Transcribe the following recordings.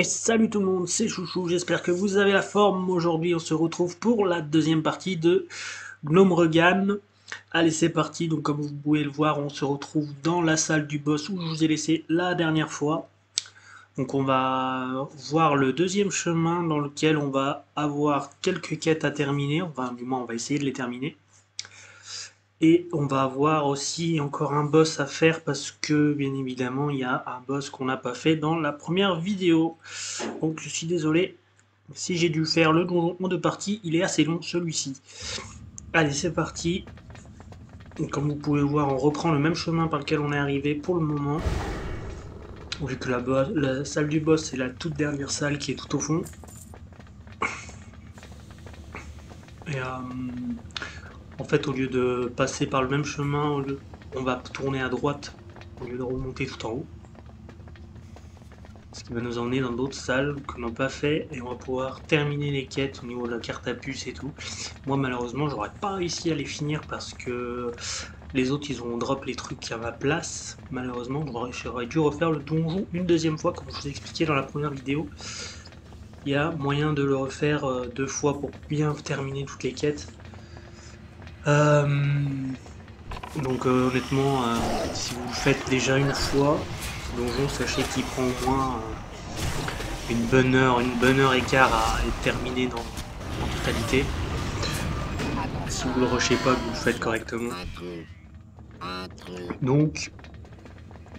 Et salut tout le monde, c'est Chouchou, j'espère que vous avez la forme. Aujourd'hui on se retrouve pour la deuxième partie de Gnome Regan. Allez c'est parti, donc comme vous pouvez le voir on se retrouve dans la salle du boss où je vous ai laissé la dernière fois. Donc on va voir le deuxième chemin dans lequel on va avoir quelques quêtes à terminer, enfin du moins on va essayer de les terminer. Et on va avoir aussi encore un boss à faire parce que bien évidemment il y a un boss qu'on n'a pas fait dans la première vidéo. Donc je suis désolé si j'ai dû faire le donjon en deux parties, il est assez long celui-ci. Allez c'est parti. Comme vous pouvez voir on reprend le même chemin par lequel on est arrivé pour le moment. Vu que la salle du boss c'est la toute dernière salle qui est tout au fond. Et en fait au lieu de passer par le même chemin, on va tourner à droite au lieu de remonter tout en haut. Ce qui va nous emmener dans d'autres salles qu'on n'a pas fait et on va pouvoir terminer les quêtes au niveau de la carte à puce et tout. Moi malheureusement j'aurais pas réussi à les finir parce que les autres ils ont drop les trucs à ma place. Malheureusement j'aurais dû refaire le donjon une deuxième fois comme je vous ai expliqué dans la première vidéo. Il y a moyen de le refaire deux fois pour bien terminer toutes les quêtes. Donc honnêtement si vous le faites déjà une fois, ce donjon sachez qu'il prend au moins une bonne heure et quart à être terminé en totalité. Si vous le rushez pas, que vous le faites correctement. Donc,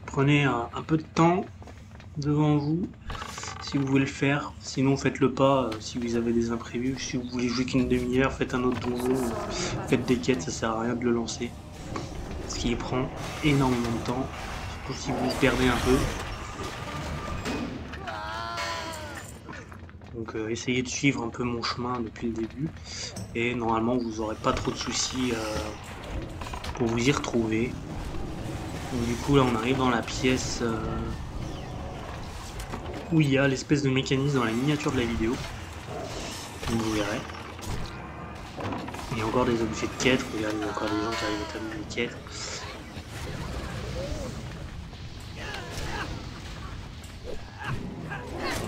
prenez un peu de temps devant vous si vous voulez le faire. Sinon, faites-le pas si vous avez des imprévus. Si vous voulez jouer qu'une demi-heure, faites un autre donjon. Faites des quêtes, ça sert à rien de le lancer. Ce qui prend énormément de temps. Surtout si vous perdez un peu. Donc essayez de suivre un peu mon chemin depuis le début et normalement vous n'aurez pas trop de soucis pour vous y retrouver. Donc du coup là on arrive dans la pièce où il y a l'espèce de mécanisme dans la miniature de la vidéo. Donc vous verrez. Il y a encore des objets de quête, regardez, il y a encore des gens qui arrivent à terminer les quêtes.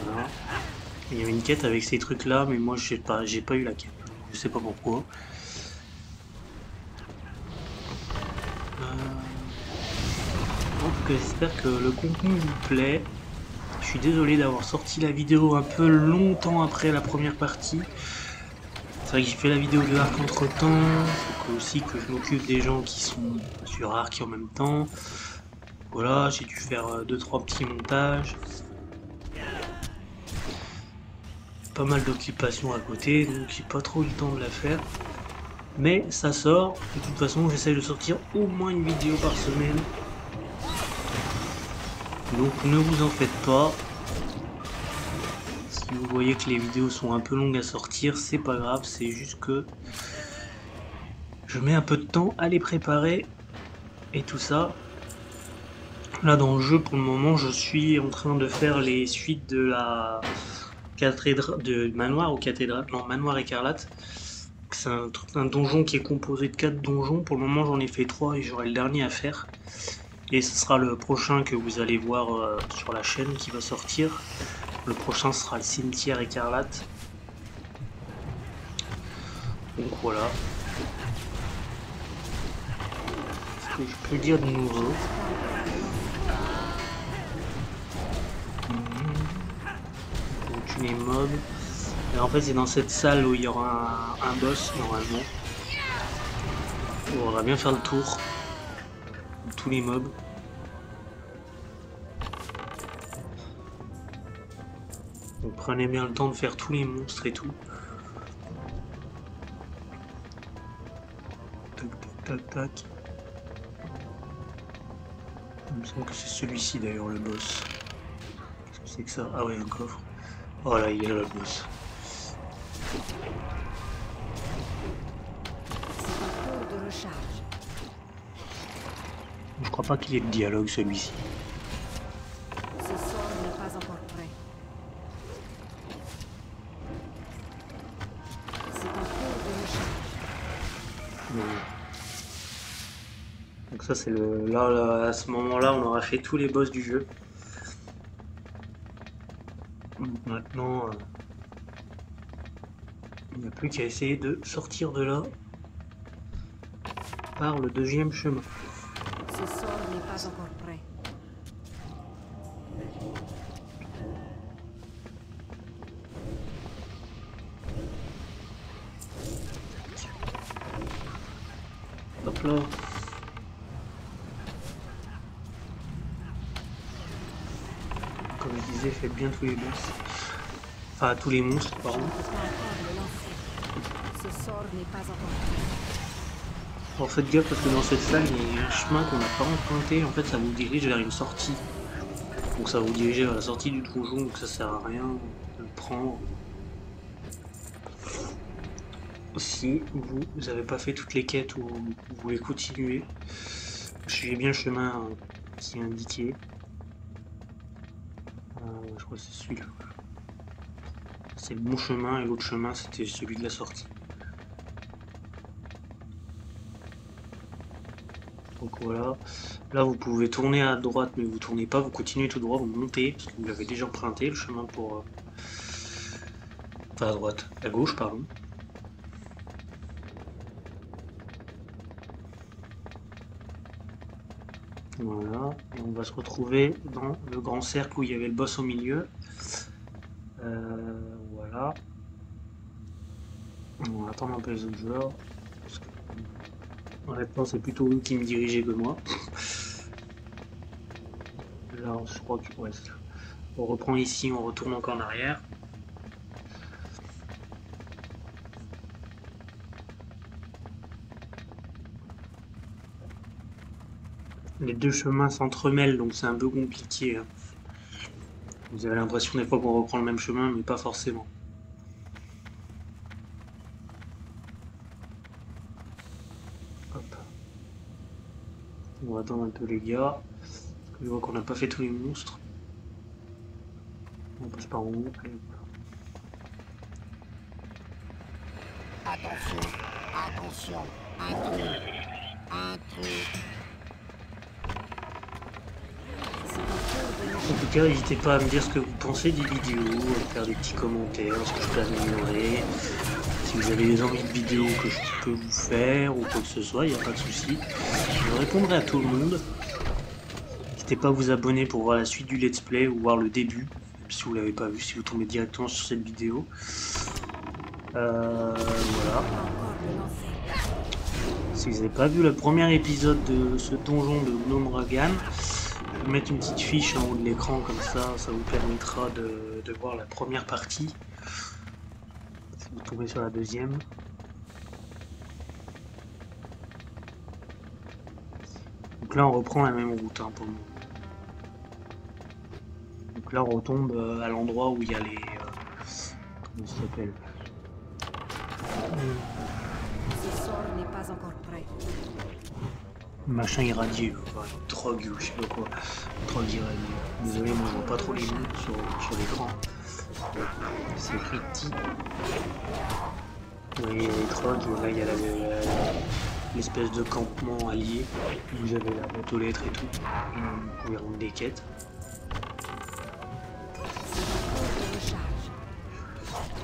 Voilà. Il y avait une quête avec ces trucs là, mais moi j'ai pas eu la quête. Je sais pas pourquoi. En tout cas j'espère que le contenu vous plaît. Je suis désolé d'avoir sorti la vidéo un peu longtemps après la première partie. C'est vrai que j'ai fait la vidéo de Arc entre temps. Il faut aussi que je m'occupe des gens qui sont sur Arc en même temps. Voilà, j'ai dû faire 2-3 petits montages. Pas mal d'occupations à côté, donc j'ai pas trop eu le temps de la faire. Mais ça sort. De toute façon, j'essaye de sortir au moins une vidéo par semaine. Donc ne vous en faites pas. Si vous voyez que les vidéos sont un peu longues à sortir, c'est pas grave, c'est juste que je mets un peu de temps à les préparer et tout ça. Là dans le jeu pour le moment je suis en train de faire les suites de la cathédrale de manoir ou cathédrale, non manoir écarlate. C'est un donjon qui est composé de 4 donjons, pour le moment j'en ai fait 3 et j'aurai le dernier à faire. Et ce sera le prochain que vous allez voir sur la chaîne qui va sortir. Le prochain sera le cimetière écarlate. Donc voilà. Ce que je peux dire de nouveau. On tue les mobs. Et en fait c'est dans cette salle où il y aura un boss normalement. On va bien faire le tour de tous les mobs. Donc prenez bien le temps de faire tous les monstres et tout. Tac tac tac tac. Il me semble que c'est celui-ci d'ailleurs le boss. Qu'est-ce que c'est que ça? Ah ouais, un coffre. Oh là, il y a le boss. Je crois pas qu'il y ait de dialogue celui-ci. Ce sort n'est pas encore prêt. C'est en cours de recharge. Donc ça c'est le... Là, à ce moment-là, on aura fait tous les boss du jeu. Maintenant, il n'y a plus qu'à essayer de sortir de là par le deuxième chemin. Ce sort n'est pas encore prêt. Hop là. Comme je disais, faites bien tous les boss. Enfin, tous les monstres, Je pardon. ne peux pas encore le lancer. Ce sort n'est pas encore prêt. Alors faites gaffe parce que dans cette salle, il y a un chemin qu'on n'a pas emprunté. En fait, ça vous dirige vers une sortie. Donc ça va vous diriger vers la sortie du donjon, donc ça sert à rien de le prendre. Si vous n'avez pas fait toutes les quêtes ou vous voulez continuer, suivez bien le chemin qui est indiqué. Je crois que c'est celui-là. C'est le bon chemin et l'autre chemin c'était celui de la sortie. Donc voilà, là vous pouvez tourner à droite mais vous tournez pas, vous continuez tout droit, vous montez parce que vous l'avez déjà emprunté le chemin pour... Enfin à droite, à gauche pardon. Voilà, et on va se retrouver dans le grand cercle où il y avait le boss au milieu. Voilà. On va attendre un peu les autres joueurs. Parce que, honnêtement, c'est plutôt eux qui me dirigeaient que moi. Là, je crois que ouais, on reprend ici, on retourne encore en arrière. Les deux chemins s'entremêlent, donc c'est un peu compliqué. Hein. Vous avez l'impression des fois qu'on reprend le même chemin, mais pas forcément. Hop. On va attendre un peu les gars. Parce que je vois qu'on n'a pas fait tous les monstres. On passe par en haut. Attention, attention, un truc. En tout cas, n'hésitez pas à me dire ce que vous pensez des vidéos, à me faire des petits commentaires, ce que je peux améliorer. Si vous avez des envies de vidéos que je peux vous faire ou quoi que ce soit, il n'y a pas de souci. Je répondrai à tout le monde. N'hésitez pas à vous abonner pour voir la suite du let's play ou voir le début, même si vous ne l'avez pas vu, si vous tombez directement sur cette vidéo. Voilà. Si vous n'avez pas vu le premier épisode de ce donjon de Gnome Regan, je vais mettre une petite fiche en haut de l'écran, comme ça vous permettra de voir la première partie. Si vous tombez sur la deuxième. Donc là on reprend la même route hein, pour le moment. Donc là on retombe à l'endroit où il y a les... comment ça s'appelle? Ce sort n'est pas encore prêt. Machin irradié, enfin, drogue ou je sais pas quoi. Drogue irradiée. Désolé, moi je vois pas trop les mots sur l'écran. C'est écrit T. Vous voyez les drogues, et là il y a l'espèce de campement allié. Vous avez la boîte aux lettres et tout. Et vous pouvez rendre des quêtes.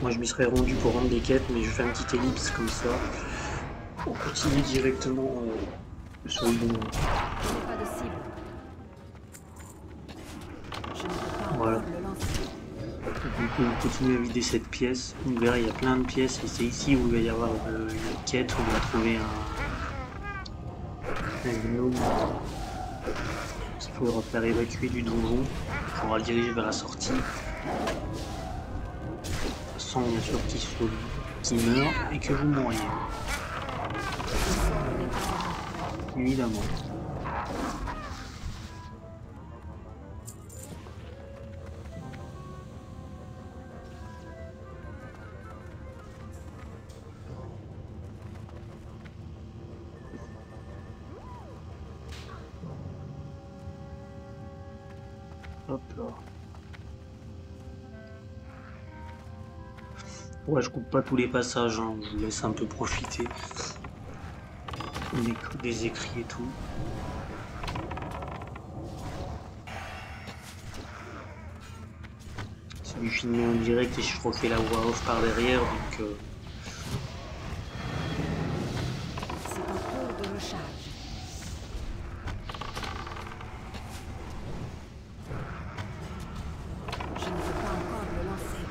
Moi je m'y serais rendu pour rendre des quêtes, mais je fais un petit ellipse comme ça. On continue directement sur le bon. Je n'ai pas de cible. Je ne peux pas Voilà. encore le lancer. Du coup, vous continuez à vider cette pièce. Vous verrez, il y a plein de pièces et c'est ici où il va y avoir une quête où on va trouver un gnome qu'il faudra faire évacuer du donjon. Il faudra le diriger vers la sortie. Sans bien sûr qu'il meurt et que vous mouriez. Évidemment. Hop là. Ouais, je coupe pas tous les passages, hein. Je vous laisse un peu profiter des écrits et tout. Si du filmer en direct et je refais la voix off par derrière, donc C'est en cours de recharge. Je ne peux pas encore le lancer.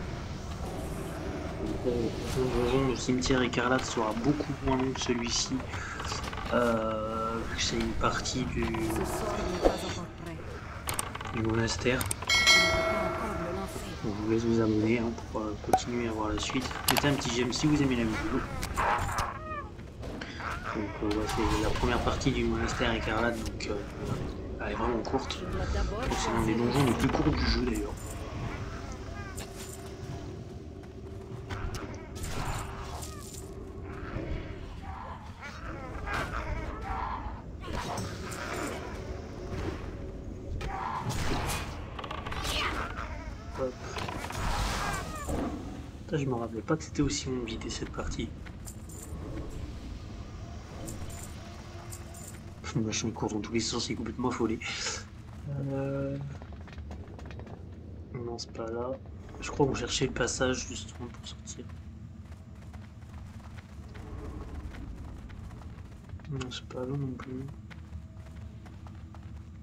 le cimetière écarlate sera beaucoup moins long que celui-ci, vu que c'est une partie Ce sort n'est pas encore prêt. du monastère. Je ne peux pas encore le lancer. Donc, je vous laisse vous abonner hein, pour continuer à voir la suite. Mettez un petit j'aime si vous aimez la vidéo. Donc ouais, c'est la première partie du monastère écarlate, donc elle est vraiment courte. Je dois d'abord Donc, c'est l'un des choisir donjons les plus courts du jeu d'ailleurs. Hop. Putain, je me rappelais pas que c'était aussi long vider cette partie. Le machin court dans tous les sens, c'est complètement affolé. Non, c'est pas là. Je crois qu'on cherchait le passage justement pour sortir. Non, c'est pas là non plus.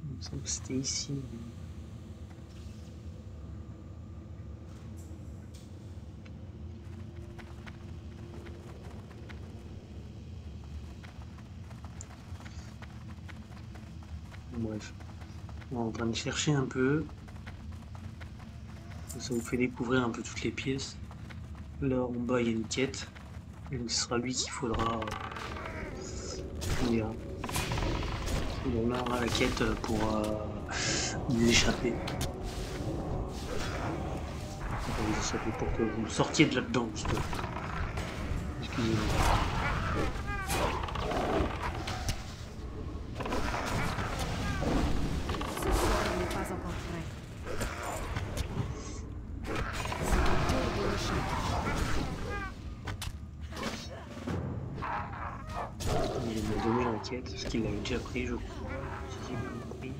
Il me semble que c'était ici. Bref, on est en train de chercher un peu. Ça vous fait découvrir un peu toutes les pièces. Là en bas il y a une quête. Donc ce sera lui qu'il faudra. On dira. On aura la quête pour l'échapper. Pour vous échapper, pour que vous sortiez de là-dedans. Excusez-moi. Ce sort n'est pas encore prêt. C'est en cours de recharge. Il m'a donné la quête, parce qu'il l'avait déjà pris, je crois. Si j'ai bien compris.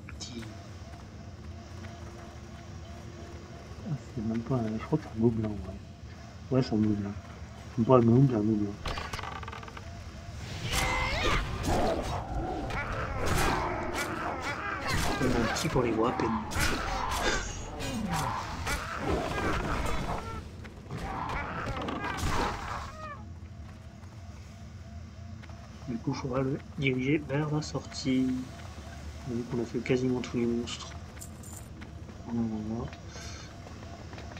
Petit. Ah, c'est même pas un. Je crois que c'est un gobelin, ouais. Ouais, c'est un gobelin. C'est pas un gnome, c'est un gobelin. Tellement petit qu'on les voit à peine. Du coup, il faudra le diriger vers la sortie. Vu qu'on a fait quasiment tous les monstres. Voilà.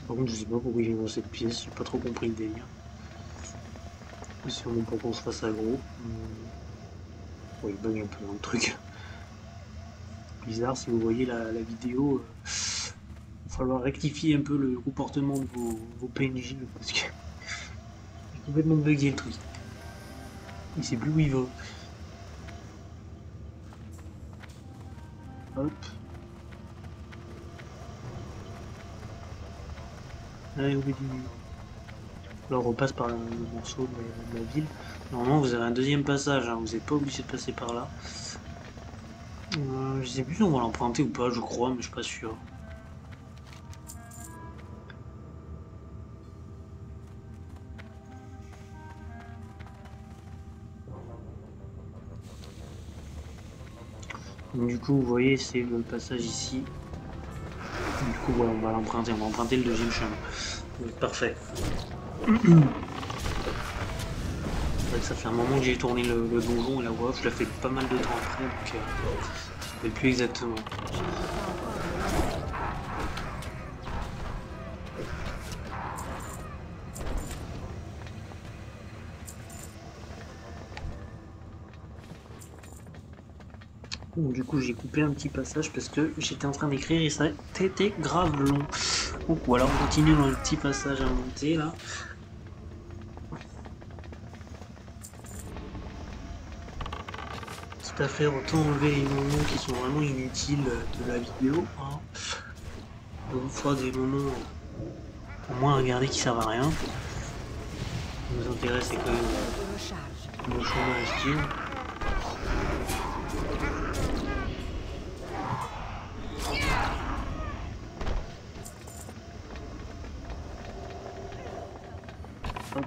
Par contre, je sais pas pourquoi il est dans cette pièce, j'ai pas trop compris le délire. C'est sûrement pour qu'on se fasse aggro. Ouais, il bug un peu dans le truc. Bizarre, si vous voyez la vidéo, il va falloir rectifier un peu le comportement de vos PNJ parce que j'ai complètement bugué le truc. Il sait plus où il va. Hop. Allez, au bout du mur. Là, on repasse par le morceau de la ville. Normalement, vous avez un deuxième passage, hein. Vous n'êtes pas obligé de passer par là. Je sais plus si on va l'emprunter ou pas, je crois, mais je suis pas sûr. Donc, du coup, vous voyez, c'est le passage ici. Du coup, voilà, on va l'emprunter, on va emprunter le deuxième chemin. Donc, parfait. C'est vrai que ça fait un moment que j'ai tourné le donjon et la voix off, je l'ai fait pas mal de temps après, donc je ne me rappelle plus exactement. Je ne peux pas encore le lancer. Donc, du coup, j'ai coupé un petit passage parce que j'étais en train d'écrire et ça était grave long. Donc voilà, on continue dans le petit passage à monter là. Quitte à faire autant enlever les moments qui sont vraiment inutiles de la vidéo. Hein. Une fois des moments au moins à regarder qui servent à rien. Ce qui nous intéresse c'est que De recharge. nos chômage style. Hop.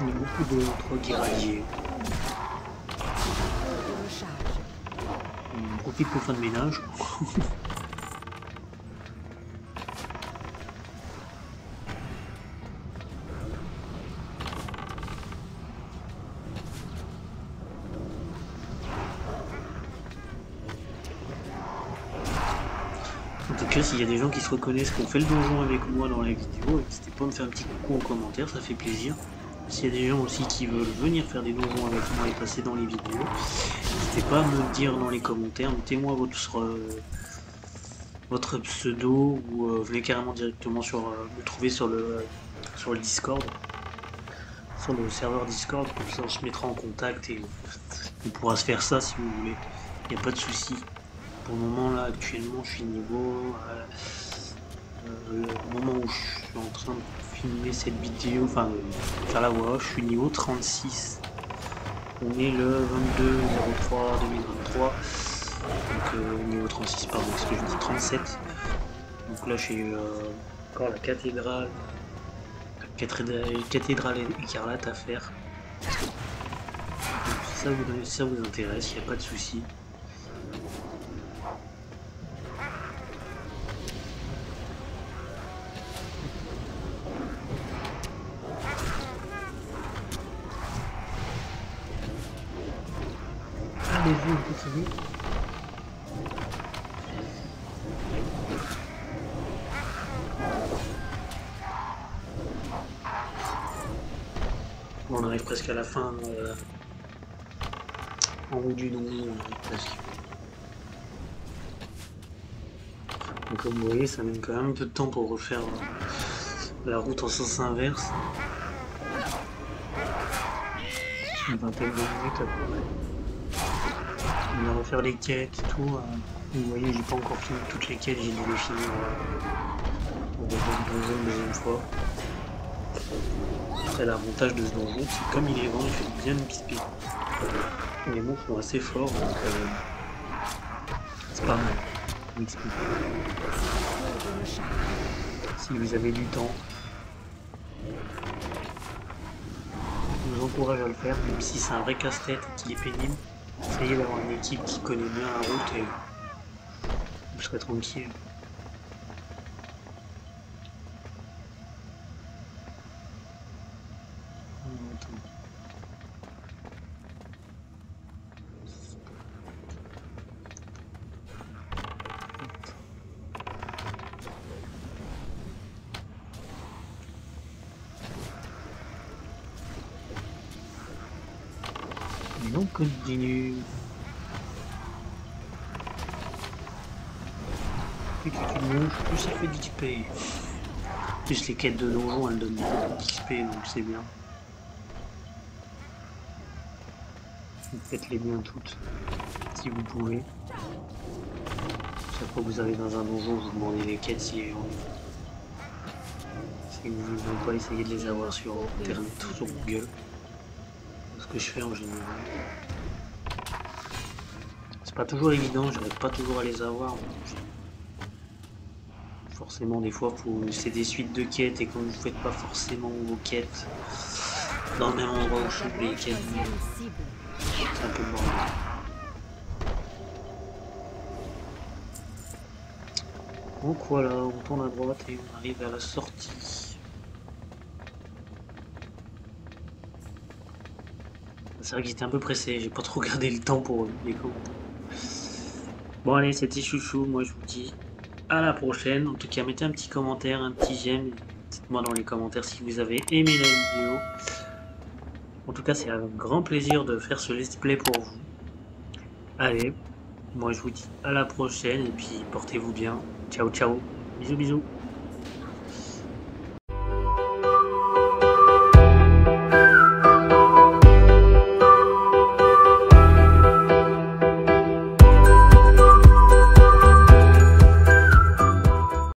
Il y a beaucoup d'autres irradiés. On profite pour faire de ménage. En tout cas, s'il y a des gens qui se reconnaissent qu'on fait le donjon avec moi dans la vidéo, n'hésitez pas à me faire un petit coucou en commentaire, ça fait plaisir. S'il y a des gens aussi qui veulent venir faire des donjons avec moi et passer dans les vidéos, n'hésitez pas à me le dire dans les commentaires, mettez-moi votre pseudo ou venez carrément directement me trouver sur le Discord, sur le serveur Discord, comme ça on se mettra en contact et on pourra se faire ça si vous voulez, il n'y a pas de souci. Pour le moment là actuellement je suis niveau au moment où je suis en train de filmer cette vidéo, enfin faire la voix, je suis niveau 36. On est le 22/03/2023, donc niveau 36, pardon, parce que je dis 37. Donc là j'ai encore la cathédrale écarlate à faire. Donc, si ça vous intéresse, il n'y a pas de souci. Allez-y, on continue. Bon, on arrive presque à la fin en haut du donjon, on arrive presque. Donc comme vous voyez, ça mène quand même un peu de temps pour refaire la route en sens inverse. Une vingtaine de minutes à peu près. On va refaire les quêtes et tout. Vous voyez, j'ai pas encore fini toutes les quêtes, j'ai dû les finir pour refaire le donjon une deuxième fois. Après, l'avantage de ce donjon, c'est que comme il est grand, il fait bien XP. Les monstres sont assez forts, donc c'est pas mal. XP. Si vous avez du temps, je vous encourage à le faire, même si c'est un vrai casse-tête et qu'il est pénible. Essayez d'avoir une équipe qui connaît bien la route et vous serez tranquille. Et donc continue. Plus tu montes, plus ça fait d'XP. Plus les quêtes de donjon, elles donnent d'XP, donc c'est bien. Faites-les bien toutes, si vous pouvez. Chaque fois que vous arrivez dans un donjon, vous demandez les quêtes si vous ne voulez pas essayer de les avoir sur internet ou sur Google. C'est ce que je fais en général. C'est pas toujours évident, j'arrive pas toujours à les avoir. Forcément, des fois, c'est des suites de quêtes et quand vous faites pas forcément vos quêtes dans le même endroit où je fais les quêtes, c'est un peu le bordel. Donc voilà, on tourne à droite et on arrive à la sortie. C'est vrai que j'étais un peu pressé, j'ai pas trop gardé le temps pour les commentaires. Bon allez, c'était Chouchou, moi je vous dis à la prochaine. En tout cas, mettez un petit commentaire, un petit j'aime. Dites-moi dans les commentaires si vous avez aimé la vidéo. En tout cas, c'est un grand plaisir de faire ce let's play pour vous. Allez, moi je vous dis à la prochaine et puis portez-vous bien. Ciao, ciao. Bisous, bisous.